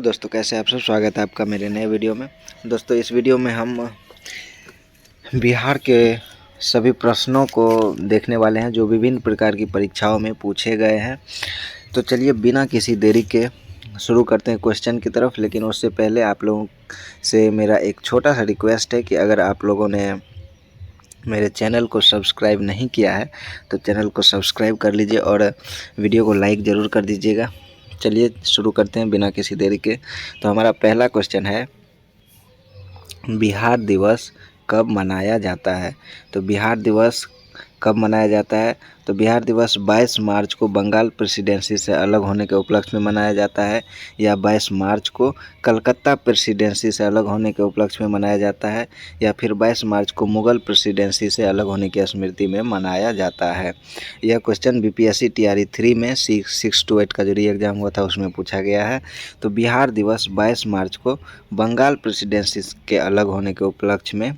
दोस्तों, कैसे आप सब। स्वागत है आपका मेरे नए वीडियो में। दोस्तों, इस वीडियो में हम बिहार के सभी प्रश्नों को देखने वाले हैं जो विभिन्न प्रकार की परीक्षाओं में पूछे गए हैं। तो चलिए बिना किसी देरी के शुरू करते हैं क्वेश्चन की तरफ। लेकिन उससे पहले आप लोगों से मेरा एक छोटा सा रिक्वेस्ट है कि अगर आप लोगों ने मेरे चैनल को सब्सक्राइब नहीं किया है तो चैनल को सब्सक्राइब कर लीजिए और वीडियो को लाइक ज़रूर कर दीजिएगा। चलिए शुरू करते हैं बिना किसी देरी के। तो हमारा पहला क्वेश्चन है, बिहार दिवस कब मनाया जाता है। तो बिहार दिवस कब मनाया जाता है। तो बिहार दिवस 22 मार्च को बंगाल प्रेसिडेंसी से अलग होने के उपलक्ष्य में मनाया जाता है, या 22 मार्च को कलकत्ता प्रेसिडेंसी से अलग होने के उपलक्ष्य में मनाया जाता है, या फिर 22 मार्च को मुगल प्रेसिडेंसी से अलग होने की स्मृति में मनाया जाता है। यह क्वेश्चन बीपीएससी टीआरई 3 में 6 to 8 का जो री एग्ज़ाम हुआ था उसमें पूछा गया है। तो बिहार दिवस 22 मार्च को बंगाल प्रेसिडेंसी के अलग होने के उपलक्ष्य में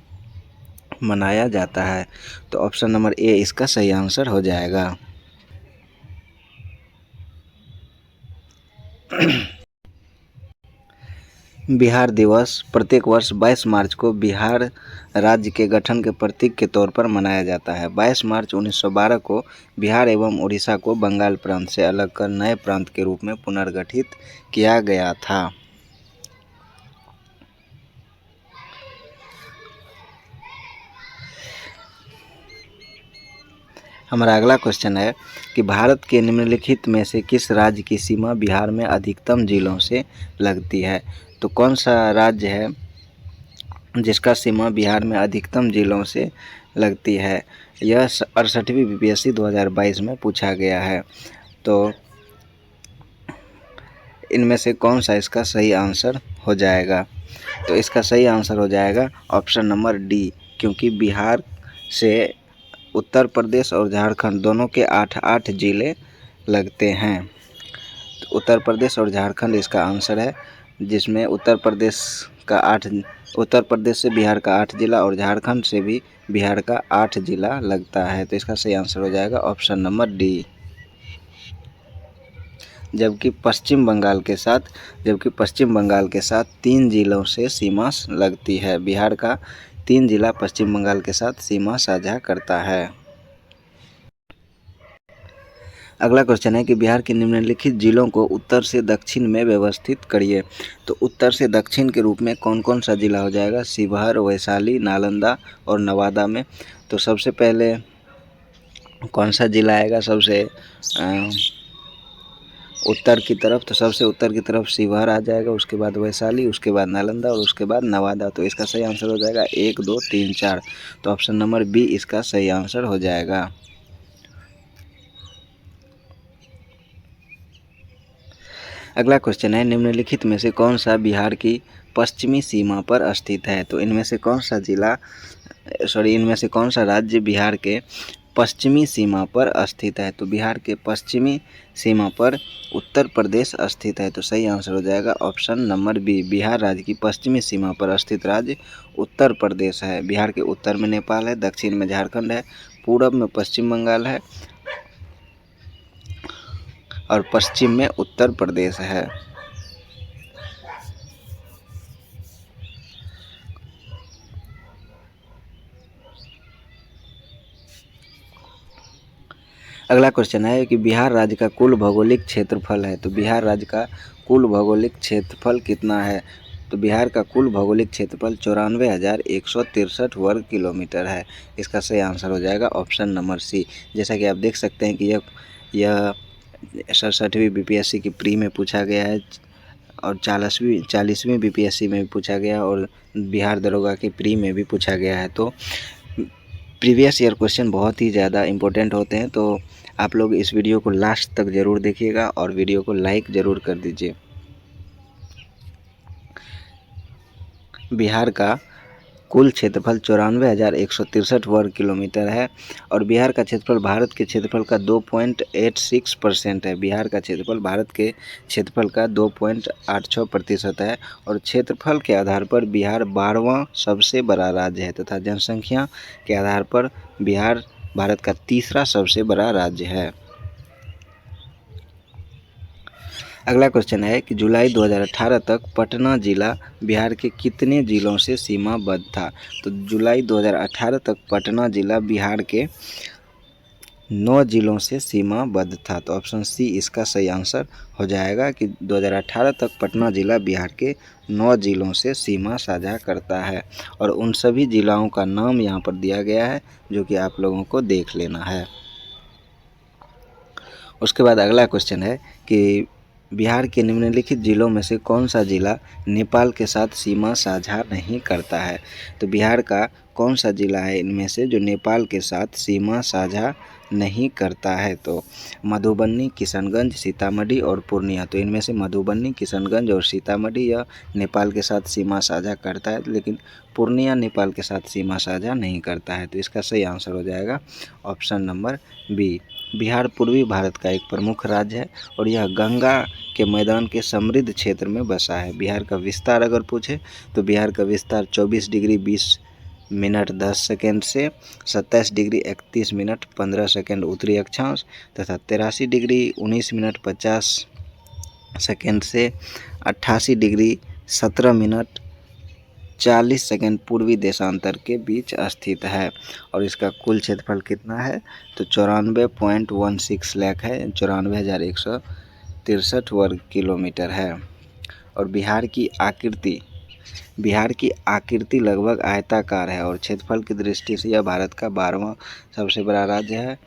मनाया जाता है। तो ऑप्शन नंबर ए इसका सही आंसर हो जाएगा। बिहार दिवस प्रत्येक वर्ष 22 मार्च को बिहार राज्य के गठन के प्रतीक के तौर पर मनाया जाता है। 22 मार्च 1912 को बिहार एवं उड़ीसा को बंगाल प्रांत से अलग कर नए प्रांत के रूप में पुनर्गठित किया गया था। हमारा अगला क्वेश्चन है कि भारत के निम्नलिखित में से किस राज्य की सीमा बिहार में अधिकतम जिलों से लगती है। तो कौन सा राज्य है जिसका सीमा बिहार में अधिकतम जिलों से लगती है। यह 68वीं बीपीएससी 2022 में पूछा गया है। तो इनमें से कौन सा इसका सही आंसर हो जाएगा। तो इसका सही आंसर हो जाएगा ऑप्शन नंबर डी, क्योंकि बिहार से उत्तर प्रदेश और झारखंड दोनों के 8-8 जिले लगते हैं। तो उत्तर प्रदेश और झारखंड इसका आंसर है, जिसमें उत्तर प्रदेश से बिहार का 8 जिला और झारखंड से भी बिहार का 8 जिला लगता है। तो इसका सही आंसर हो जाएगा ऑप्शन नंबर डी। जबकि पश्चिम बंगाल के साथ 3 जिलों से सीमा लगती है। बिहार का 3 जिला पश्चिम बंगाल के साथ सीमा साझा करता है। अगला क्वेश्चन है कि बिहार के निम्नलिखित जिलों को उत्तर से दक्षिण में व्यवस्थित करिए। तो उत्तर से दक्षिण के रूप में कौन कौन सा जिला हो जाएगा। शिवहर, वैशाली, नालंदा और नवादा में। तो सबसे पहले कौन सा जिला आएगा सबसे उत्तर की तरफ। तो सबसे उत्तर की तरफ शिवहर आ जाएगा, उसके बाद वैशाली, उसके बाद नालंदा और उसके बाद नवादा। तो इसका सही आंसर हो जाएगा 1, 2, 3, 4। तो ऑप्शन नंबर बी इसका सही आंसर हो जाएगा। अगला क्वेश्चन है, निम्नलिखित में से कौन सा बिहार की पश्चिमी सीमा पर स्थित है। तो इनमें से कौन सा राज्य बिहार के पश्चिमी सीमा पर स्थित है। तो बिहार के पश्चिमी सीमा पर उत्तर प्रदेश स्थित है। तो सही आंसर हो जाएगा ऑप्शन नंबर बी। बिहार राज्य की पश्चिमी सीमा पर स्थित राज्य उत्तर प्रदेश है। बिहार के उत्तर में नेपाल है, दक्षिण में झारखंड है, पूरब में पश्चिम बंगाल है और पश्चिम में उत्तर प्रदेश है। अगला क्वेश्चन है कि बिहार राज्य का कुल भौगोलिक क्षेत्रफल है। तो बिहार राज्य का कुल भौगोलिक क्षेत्रफल कितना है। तो बिहार का कुल भौगोलिक क्षेत्रफल 94,163 वर्ग किलोमीटर है। इसका सही आंसर हो जाएगा ऑप्शन नंबर सी। जैसा कि आप देख सकते हैं कि यह 67वीं बीपीएससी की प्री में पूछा गया है और 40वीं बीपीएससी में भी पूछा गया और बिहार दरोगा की प्री में भी पूछा गया है। तो प्रीवियस ईयर क्वेश्चन बहुत ही ज़्यादा इम्पोर्टेंट होते हैं। तो आप लोग इस वीडियो को लास्ट तक ज़रूर देखिएगा और वीडियो को लाइक ज़रूर कर दीजिए। बिहार का कुल क्षेत्रफल 94,163 वर्ग किलोमीटर है और बिहार का क्षेत्रफल भारत के क्षेत्रफल का 2.86% है। बिहार का क्षेत्रफल भारत के क्षेत्रफल का 2.86% है और क्षेत्रफल के आधार पर बिहार 12वां सबसे बड़ा राज्य है तथा जनसंख्या के आधार पर बिहार भारत का तीसरा सबसे बड़ा राज्य है। अगला क्वेश्चन है कि जुलाई 2018 तक पटना जिला बिहार के कितने जिलों से सीमाबद्ध था। तो जुलाई 2018 तक पटना जिला बिहार के 9 जिलों से सीमाबद्ध था। तो ऑप्शन सी इसका सही आंसर हो जाएगा कि 2018 तक पटना जिला बिहार के 9 जिलों से सीमा साझा करता है और उन सभी जिलों का नाम यहाँ पर दिया गया है जो कि आप लोगों को देख लेना है। उसके बाद अगला क्वेश्चन है कि बिहार के निम्नलिखित जिलों में से कौन सा जिला नेपाल के साथ सीमा साझा नहीं करता है। तो बिहार का कौन सा जिला है इनमें से जो नेपाल के साथ सीमा साझा नहीं करता है। तो मधुबनी, किशनगंज, सीतामढ़ी और पूर्णिया। तो इनमें से मधुबनी, किशनगंज और सीतामढ़ी यह नेपाल के साथ सीमा साझा करता है, लेकिन पूर्णिया नेपाल के साथ सीमा साझा नहीं करता है। तो इसका सही आंसर हो जाएगा ऑप्शन नंबर बी। बिहार पूर्वी भारत का एक प्रमुख राज्य है और यह गंगा के मैदान के समृद्ध क्षेत्र में बसा है। बिहार का विस्तार अगर पूछे तो बिहार का विस्तार 24 डिग्री 20 मिनट 10 सेकेंड से 27 डिग्री 31 मिनट 15 सेकेंड उत्तरी अक्षांश तथा 83 डिग्री 19 मिनट 50 सेकेंड से 88 डिग्री 17 मिनट 40 सेकेंड पूर्वी देशांतर के बीच स्थित है। और इसका कुल क्षेत्रफल कितना है तो 94.16 लाख है, 94,163 वर्ग किलोमीटर है। और बिहार की आकृति लगभग आयताकार है और क्षेत्रफल की दृष्टि से यह भारत का 12वां सबसे बड़ा राज्य है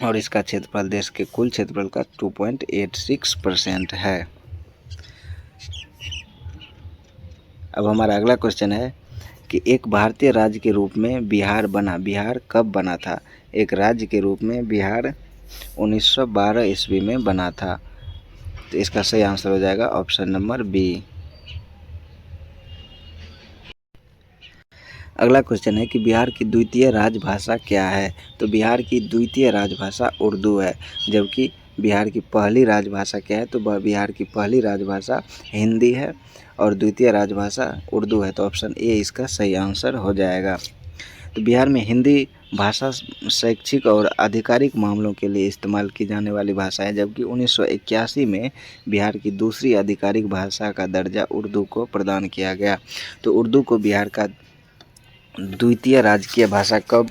और इसका क्षेत्रफल देश के कुल क्षेत्रफल का 2.86% है। अब हमारा अगला क्वेश्चन है कि एक भारतीय राज्य के रूप में बिहार बना। बिहार कब बना था। एक राज्य के रूप में बिहार 1912 ईस्वी में बना था। तो इसका सही आंसर हो जाएगा ऑप्शन नंबर बी। अगला क्वेश्चन है कि बिहार की द्वितीय राजभाषा क्या है। तो बिहार की द्वितीय राजभाषा उर्दू है, जबकि बिहार की पहली राजभाषा क्या है। तो बिहार की पहली राजभाषा हिंदी है और द्वितीय राजभाषा उर्दू है। तो ऑप्शन ए इसका सही आंसर हो जाएगा। तो बिहार में हिंदी भाषा शैक्षिक और आधिकारिक मामलों के लिए इस्तेमाल की जाने वाली भाषा है, जबकि 1981 में बिहार की दूसरी आधिकारिक भाषा का दर्जा उर्दू को प्रदान किया गया। तो उर्दू को बिहार का द्वितीय राजकीय भाषा कब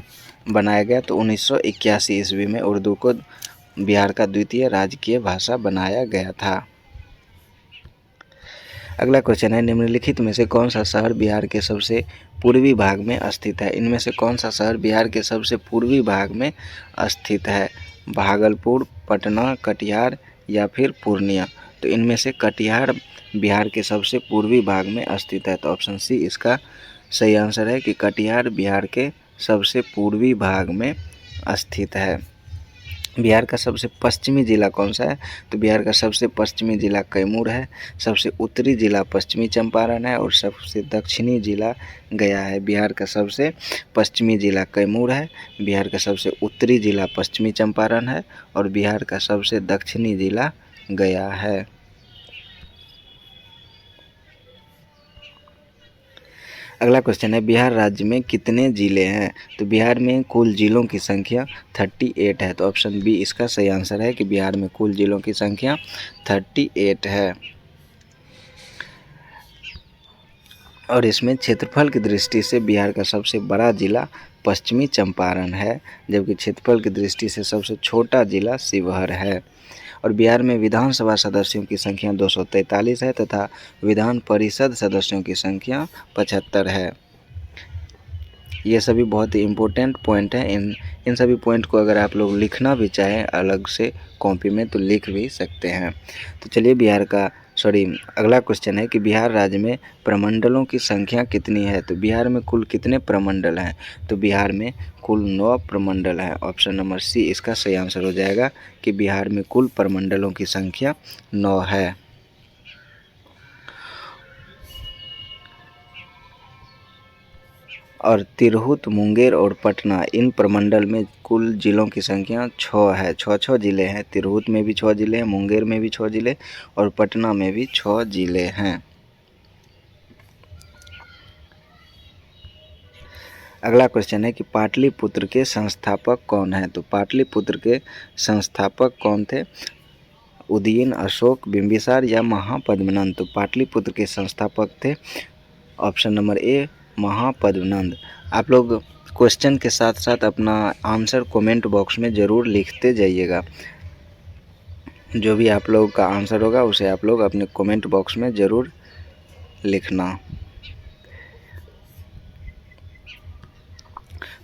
बनाया गया। तो 1981 ईस्वी में उर्दू को बिहार का द्वितीय राजकीय भाषा बनाया गया था। अगला क्वेश्चन है निम्नलिखित में से कौन सा शहर बिहार के सबसे पूर्वी भाग में स्थित है। इनमें से कौन सा शहर बिहार के सबसे पूर्वी भाग में स्थित है। भागलपुर, पटना, कटिहार या फिर पूर्णिया। तो इनमें से कटिहार बिहार के सबसे पूर्वी भाग में स्थित है। तो ऑप्शन सी इसका सही आंसर है कि कटिहार बिहार के सबसे पूर्वी भाग में स्थित है। बिहार का सबसे पश्चिमी ज़िला कौन सा है। तो बिहार का सबसे पश्चिमी ज़िला कैमूर है, सबसे उत्तरी ज़िला पश्चिमी चंपारण है और सबसे दक्षिणी ज़िला गया है। बिहार का सबसे पश्चिमी ज़िला कैमूर है, बिहार का सबसे उत्तरी ज़िला पश्चिमी चंपारण है और बिहार का सबसे दक्षिणी ज़िला गया है। अगला क्वेश्चन है बिहार राज्य में कितने ज़िले हैं। तो बिहार में कुल ज़िलों की संख्या 38 है। तो ऑप्शन बी इसका सही आंसर है कि बिहार में कुल ज़िलों की संख्या 38 है और इसमें क्षेत्रफल की दृष्टि से बिहार का सबसे बड़ा ज़िला पश्चिमी चंपारण है, जबकि क्षेत्रफल की दृष्टि से सबसे छोटा ज़िला शिवहर है। और बिहार में विधानसभा सदस्यों की संख्या 243 है तथा विधान परिषद सदस्यों की संख्या 75 है। ये सभी बहुत ही इम्पोर्टेंट पॉइंट हैं। इन सभी पॉइंट को अगर आप लोग लिखना भी चाहें अलग से कॉपी में तो लिख भी सकते हैं। तो चलिए अगला क्वेश्चन है कि बिहार राज्य में प्रमंडलों की संख्या कितनी है। तो बिहार में कुल कितने प्रमंडल हैं। तो बिहार में कुल 9 प्रमंडल हैं। ऑप्शन नंबर सी इसका सही आंसर हो जाएगा कि बिहार में कुल प्रमंडलों की संख्या 9 है। और तिरहुत, मुंगेर और पटना इन प्रमंडल में कुल जिलों की संख्या 6 है। 6 जिले हैं। तिरहुत में भी 6 जिले हैं, मुंगेर में भी 6 जिले और पटना में भी 6 जिले हैं। अगला क्वेश्चन है कि पाटलिपुत्र के संस्थापक कौन हैं। तो पाटलिपुत्र के संस्थापक कौन थे। उदयन, अशोक, बिंबिसार या महापद्मनंद। तो पाटलिपुत्र के संस्थापक थे ऑप्शन नंबर ए महापद्मनंद। आप लोग क्वेश्चन के साथ साथ अपना आंसर कमेंट बॉक्स में ज़रूर लिखते जाइएगा। जो भी आप लोग का आंसर होगा उसे आप लोग अपने कमेंट बॉक्स में ज़रूर लिखना।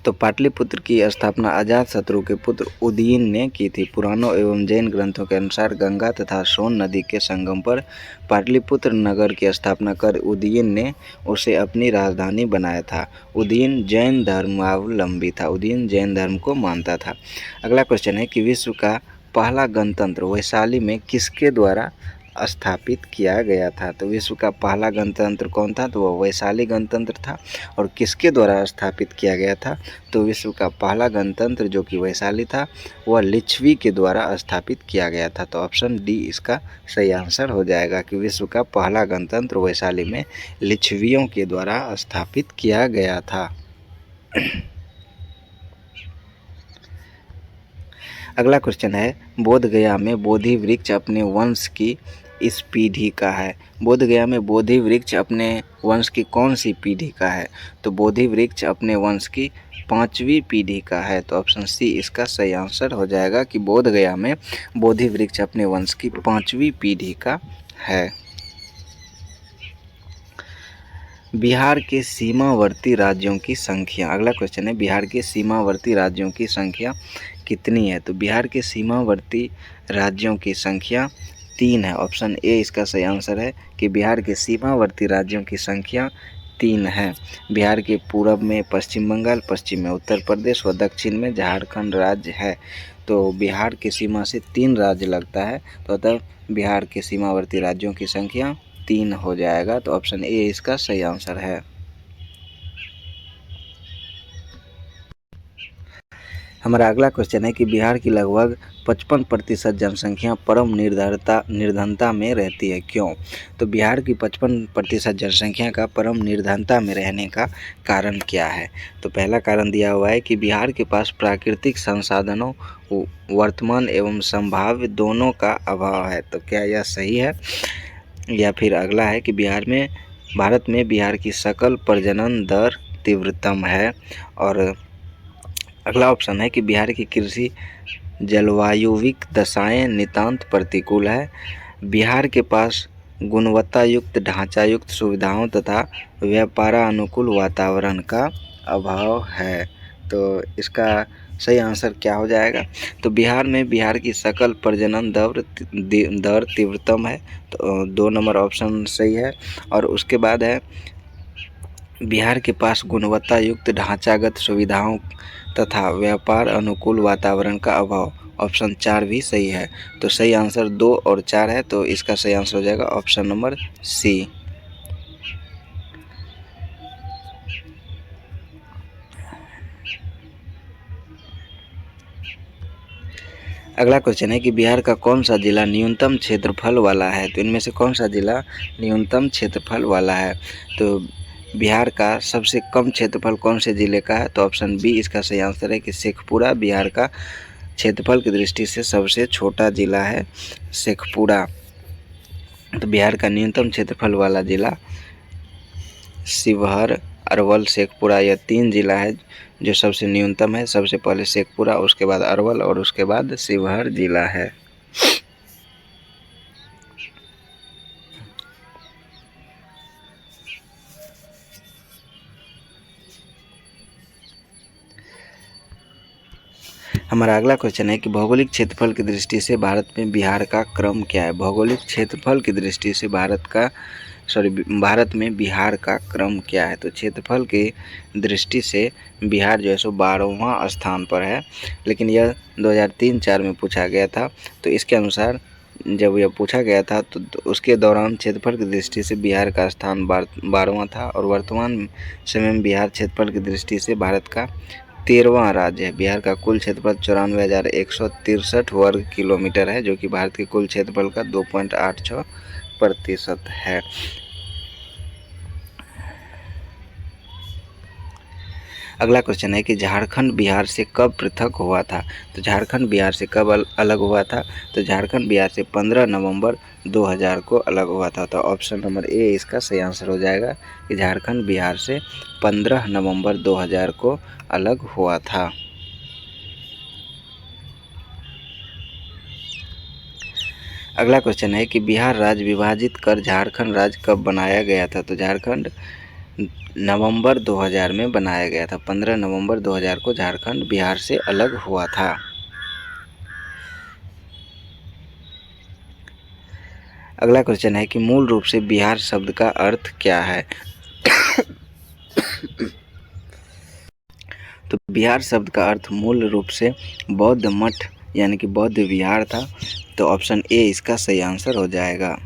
तो पाटलिपुत्र की स्थापना अजातशत्रु के पुत्र उदयन ने की थी। पुराणों एवं जैन ग्रंथों के अनुसार गंगा तथा सोन नदी के संगम पर पाटलिपुत्र नगर की स्थापना कर उदयन ने उसे अपनी राजधानी बनाया था। उदयन जैन धर्मावलंबी था। उदयन जैन धर्म को मानता था। अगला क्वेश्चन है कि विश्व का पहला गणतंत्र वैशाली में किसके द्वारा स्थापित किया गया था। तो विश्व का पहला गणतंत्र कौन था, तो वह वैशाली गणतंत्र था। और किसके द्वारा स्थापित किया गया था, तो विश्व का पहला गणतंत्र जो कि वैशाली था वह लिच्छवी के द्वारा स्थापित किया गया था। तो ऑप्शन डी इसका सही आंसर हो जाएगा कि विश्व का पहला गणतंत्र वैशाली में लिच्छवियों के द्वारा स्थापित किया गया था। अगला क्वेश्चन है बोध गया में बोधि वृक्ष अपने वंश की इस पीढ़ी का है। बोध गया में बोधि वृक्ष अपने वंश की कौन सी पीढ़ी का है, तो बोधि वृक्ष अपने वंश की 5वीं पीढ़ी का है। तो ऑप्शन सी इसका सही आंसर हो जाएगा कि बोध गया में बोधि वृक्ष अपने वंश की 5वीं पीढ़ी का है। बिहार के सीमावर्ती राज्यों की संख्या। अगला क्वेश्चन है बिहार के सीमावर्ती राज्यों की संख्या कितनी है। तो बिहार के सीमावर्ती राज्यों की संख्या 3 है। ऑप्शन ए इसका सही आंसर है कि बिहार के सीमावर्ती राज्यों की संख्या 3 है। बिहार के पूरब में पश्चिम बंगाल, पश्चिम में उत्तर प्रदेश व दक्षिण में झारखंड राज्य है। तो बिहार की सीमा से 3 राज्य लगता है, तो अतः बिहार के सीमावर्ती राज्यों की संख्या 3 हो जाएगा। तो ऑप्शन ए इसका सही आंसर है। हमारा अगला क्वेश्चन है कि बिहार की लगभग 55% जनसंख्या परम निर्धनता में रहती है, क्यों। तो बिहार की 55% जनसंख्या का परम निर्धनता में रहने का कारण क्या है। तो पहला कारण दिया हुआ है कि बिहार के पास प्राकृतिक संसाधनों वर्तमान एवं संभाव्य दोनों का अभाव है। तो क्या यह सही है, या फिर अगला है कि भारत में बिहार की सकल प्रजनन दर तीव्रतम है। और अगला ऑप्शन है कि बिहार की कृषि जलवायुविक दशाएं नितांत प्रतिकूल है। बिहार के पास गुणवत्तायुक्त ढांचायुक्त सुविधाओं तथा व्यापारानुकूल वातावरण का अभाव है। तो इसका सही आंसर क्या हो जाएगा, तो बिहार की सकल प्रजनन दर तीव्रतम है। तो 2 नंबर ऑप्शन सही है। और उसके बाद है बिहार के पास गुणवत्तायुक्त ढांचागत सुविधाओं तथा व्यापार अनुकूल वातावरण का अभाव। ऑप्शन 4 भी सही है। तो सही आंसर 2 और 4 है, तो इसका सही आंसर हो जाएगा ऑप्शन नंबर सी। अगला क्वेश्चन है कि बिहार का कौन सा जिला न्यूनतम क्षेत्रफल वाला है। तो इनमें से कौन सा जिला न्यूनतम क्षेत्रफल वाला है। तो बिहार का सबसे कम क्षेत्रफल कौन से ज़िले का है, तो ऑप्शन बी इसका सही आंसर है कि शेखपुरा बिहार का क्षेत्रफल की दृष्टि से सबसे छोटा ज़िला है शेखपुरा। तो बिहार का न्यूनतम क्षेत्रफल वाला ज़िला शिवहर, अरवल, शेखपुरा, यह 3 ज़िला है जो सबसे न्यूनतम है। सबसे पहले शेखपुरा, उसके बाद अरवल और उसके बाद शिवहर ज़िला है। हमारा अगला क्वेश्चन है कि भौगोलिक क्षेत्रफल की दृष्टि से भारत में बिहार का क्रम क्या है। भौगोलिक क्षेत्रफल की दृष्टि से भारत में बिहार का क्रम क्या है। तो क्षेत्रफल की दृष्टि से बिहार जो है सो 12वां स्थान पर है, लेकिन यह 2003-4 में पूछा गया था। तो इसके अनुसार जब यह पूछा गया था तो उसके दौरान क्षेत्रफल की दृष्टि से बिहार का स्थान 12वां था। और वर्तमान समय में बिहार क्षेत्रफल की दृष्टि से भारत का 13वां राज्य है। बिहार का कुल क्षेत्रफल 94,163 वर्ग किलोमीटर है, जो कि भारत के कुल क्षेत्रफल का 2.86% है। अगला क्वेश्चन है कि झारखंड बिहार से कब पृथक हुआ था। तो झारखंड बिहार से कब अलग हुआ था। तो झारखंड बिहार से 15 नवंबर 2000 को अलग हुआ था। तो ऑप्शन नंबर ए इसका सही आंसर हो जाएगा कि झारखंड बिहार से 15 नवंबर 2000 को अलग हुआ था। अगला क्वेश्चन है कि बिहार राज्य विभाजित कर झारखंड राज्य कब बनाया गया था। तो झारखंड नवंबर 2000 में बनाया गया था। 15 नवंबर 2000 को झारखंड बिहार से अलग हुआ था। अगला क्वेश्चन है कि मूल रूप से बिहार शब्द का अर्थ क्या है। तो बिहार शब्द का अर्थ मूल रूप से बौद्ध मठ यानी कि बौद्ध विहार था। तो ऑप्शन ए इसका सही आंसर हो जाएगा।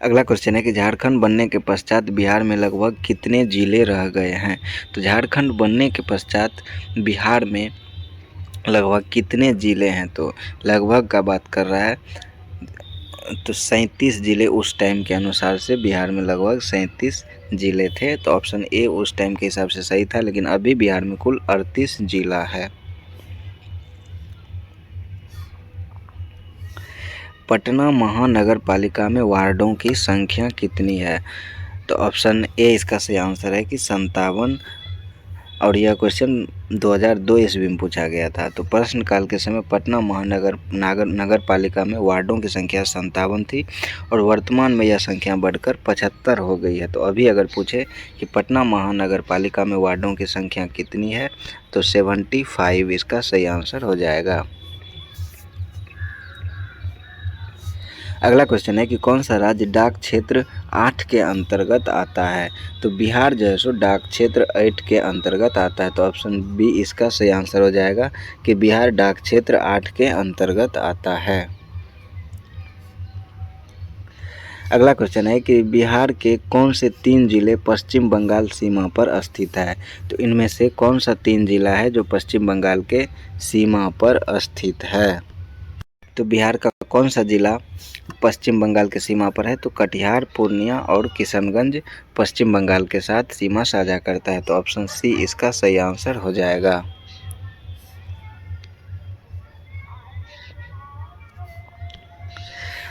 अगला क्वेश्चन है कि झारखंड बनने के पश्चात बिहार में लगभग कितने जिले रह गए हैं। तो झारखंड बनने के पश्चात बिहार में लगभग कितने ज़िले हैं। तो लगभग का बात कर रहा है, तो 37 ज़िले उस टाइम के अनुसार से बिहार में लगभग 37 ज़िले थे। तो ऑप्शन ए उस टाइम के हिसाब से सही था, लेकिन अभी बिहार में कुल 38 ज़िला है। पटना महानगर पालिका में वार्डों की संख्या कितनी है। तो ऑप्शन ए इसका सही आंसर है कि 57। और यह क्वेश्चन 2002 ईस्वी में पूछा गया था। तो प्रश्नकाल के समय पटना नगर पालिका में वार्डों की संख्या 57 थी और वर्तमान में यह संख्या बढ़कर 75 हो गई है। तो अभी अगर पूछे कि पटना महानगर पालिका में वार्डों की संख्या कितनी है, तो 75 इसका सही आंसर हो जाएगा। अगला क्वेश्चन है कि कौन सा राज्य डाक क्षेत्र 8 के अंतर्गत आता है। तो बिहार जो है सो डाक क्षेत्र 8 के अंतर्गत आता है। तो ऑप्शन बी इसका सही आंसर हो जाएगा कि बिहार डाक क्षेत्र 8 के अंतर्गत आता है। अगला क्वेश्चन है कि बिहार के कौन से 3 जिले पश्चिम बंगाल सीमा पर स्थित है। तो इनमें से कौन सा 3 जिला है जो पश्चिम बंगाल के सीमा पर स्थित है। तो बिहार का कौन सा जिला पश्चिम बंगाल के सीमा पर है। तो कटिहार, पूर्णिया और किशनगंज पश्चिम बंगाल के साथ सीमा साझा करता है। तो ऑप्शन सी इसका सही आंसर हो जाएगा।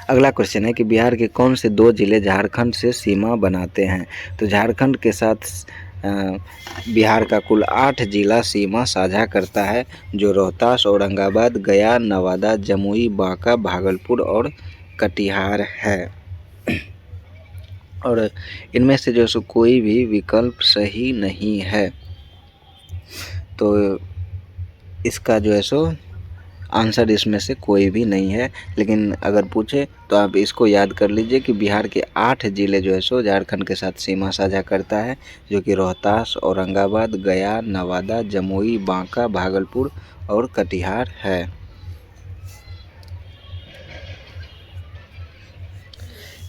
अगला क्वेश्चन है कि बिहार के कौन से 2 जिले झारखंड से सीमा बनाते हैं। तो झारखंड के साथ बिहार का कुल 8 जिला सीमा साझा करता है, जो रोहतास, औरंगाबाद, गया, नवादा, जमुई, बांका, भागलपुर और कटिहार है। और इनमें से जो सो कोई भी विकल्प सही नहीं है। तो इसका जो है सो आंसर इसमें से कोई भी नहीं है। लेकिन अगर पूछे तो आप इसको याद कर लीजिए कि बिहार के 8 जिले जो है सो झारखंड के साथ सीमा साझा करता है, जो कि रोहतास, औरंगाबाद, गया, नवादा, जमुई, बांका, भागलपुर और कटिहार है।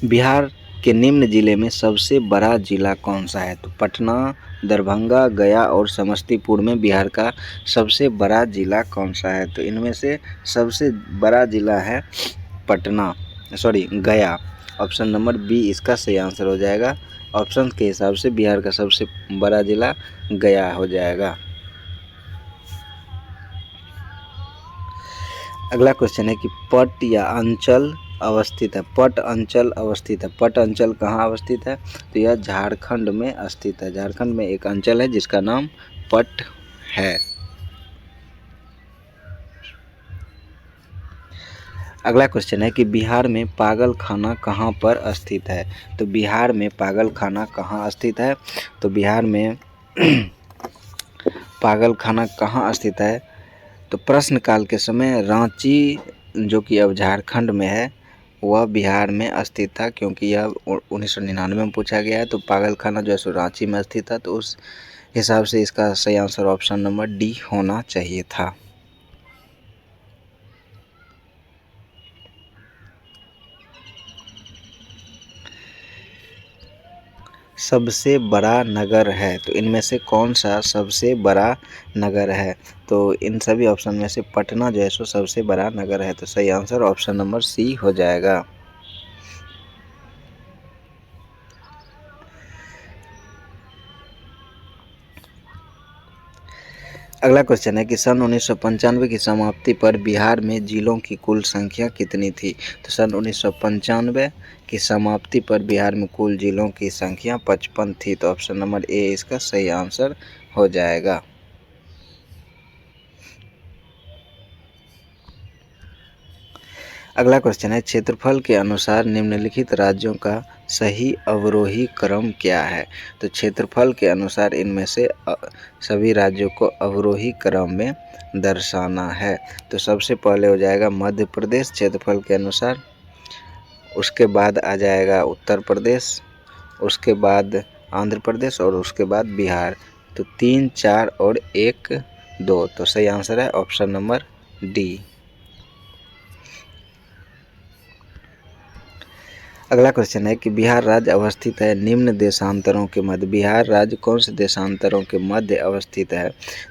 बिहार के निम्न जिले में सबसे बड़ा जिला कौन सा है। तो पटना, दरभंगा, गया और समस्तीपुर में बिहार का सबसे बड़ा जिला कौन सा है। तो इनमें से सबसे बड़ा जिला है गया। ऑप्शन नंबर बी इसका सही आंसर हो जाएगा। ऑप्शन के हिसाब से बिहार का सबसे बड़ा जिला गया हो जाएगा। अगला क्वेश्चन है कि पट या अंचल अवस्थित है। पट अंचल अवस्थित है। पट अंचल कहाँ अवस्थित है। तो यह झारखंड में स्थित है। झारखंड में एक अंचल है जिसका नाम पट है। अगला क्वेश्चन है कि बिहार में पागल खाना कहाँ पर स्थित है। तो बिहार में पागल खाना कहाँ स्थित है। तो बिहार में पागल खाना कहाँ स्थित है। तो प्रश्नकाल के समय रांची, जो कि अब झारखंड में है, वह बिहार में स्थित था, क्योंकि यह 1999 में पूछा गया है। तो पागल खाना जो है सो रांची में स्थित था। तो उस हिसाब से इसका सही आंसर ऑप्शन नंबर डी होना चाहिए था। सबसे बड़ा नगर है? तो इनमें से कौन सा सबसे बड़ा नगर है? तो इन सभी ऑप्शन में से पटना जो है सो सबसे बड़ा नगर है। तो सही आंसर ऑप्शन नंबर सी हो जाएगा। अगला क्वेश्चन है कि सन 1995 की समाप्ति पर बिहार में जिलों की कुल संख्या कितनी थी? तो सन 1995 की समाप्ति पर बिहार में कुल जिलों की संख्या 55 थी। तो ऑप्शन नंबर ए इसका सही आंसर हो जाएगा। अगला क्वेश्चन है क्षेत्रफल के अनुसार निम्नलिखित राज्यों का सही अवरोही क्रम क्या है? तो क्षेत्रफल के अनुसार इनमें से सभी राज्यों को अवरोही क्रम में दर्शाना है। तो सबसे पहले हो जाएगा मध्य प्रदेश क्षेत्रफल के अनुसार, उसके बाद आ जाएगा उत्तर प्रदेश, उसके बाद आंध्र प्रदेश और उसके बाद बिहार। तो 3, 4 और 1, 2। तो सही आंसर है ऑप्शन नंबर डी। अगला क्वेश्चन है कि बिहार राज्य अवस्थित है निम्न देशांतरों के मध्य। बिहार राज्य कौन से देशांतरों के मध्य अवस्थित है?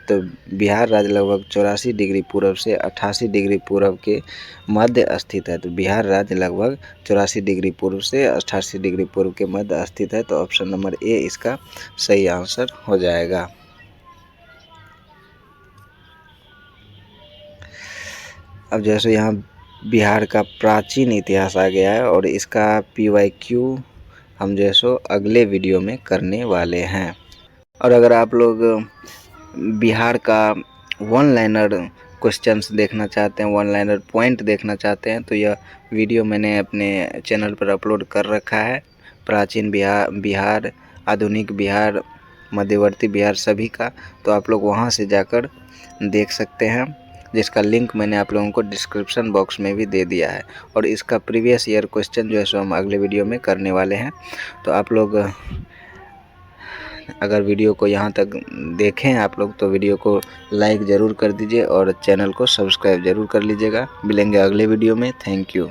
तो बिहार राज्य लगभग 84 डिग्री पूर्व से 88 डिग्री पूर्व के मध्य स्थित है। तो बिहार राज्य लगभग 84 डिग्री पूर्व से 88 डिग्री पूर्व के मध्य स्थित है। तो ऑप्शन नंबर ए इसका सही आंसर हो जाएगा। अब जैसे यहाँ बिहार का प्राचीन इतिहास आ गया है और इसका PYQ हम जो है सो अगले वीडियो में करने वाले हैं। और अगर आप लोग बिहार का वन लाइनर क्वेश्चंस देखना चाहते हैं, वन लाइनर पॉइंट देखना चाहते हैं, तो यह वीडियो मैंने अपने चैनल पर अपलोड कर रखा है। प्राचीन बिहार, आधुनिक बिहार, मध्यवर्ती बिहार सभी का। तो आप लोग वहां से जाकर देख सकते हैं, जिसका लिंक मैंने आप लोगों को डिस्क्रिप्शन बॉक्स में भी दे दिया है। और इसका प्रीवियस ईयर क्वेश्चन जो है सो हम अगले वीडियो में करने वाले हैं। तो आप लोग अगर वीडियो को यहाँ तक देखें आप लोग, तो वीडियो को लाइक ज़रूर कर दीजिए और चैनल को सब्सक्राइब ज़रूर कर लीजिएगा। मिलेंगे अगले वीडियो में। Thank you.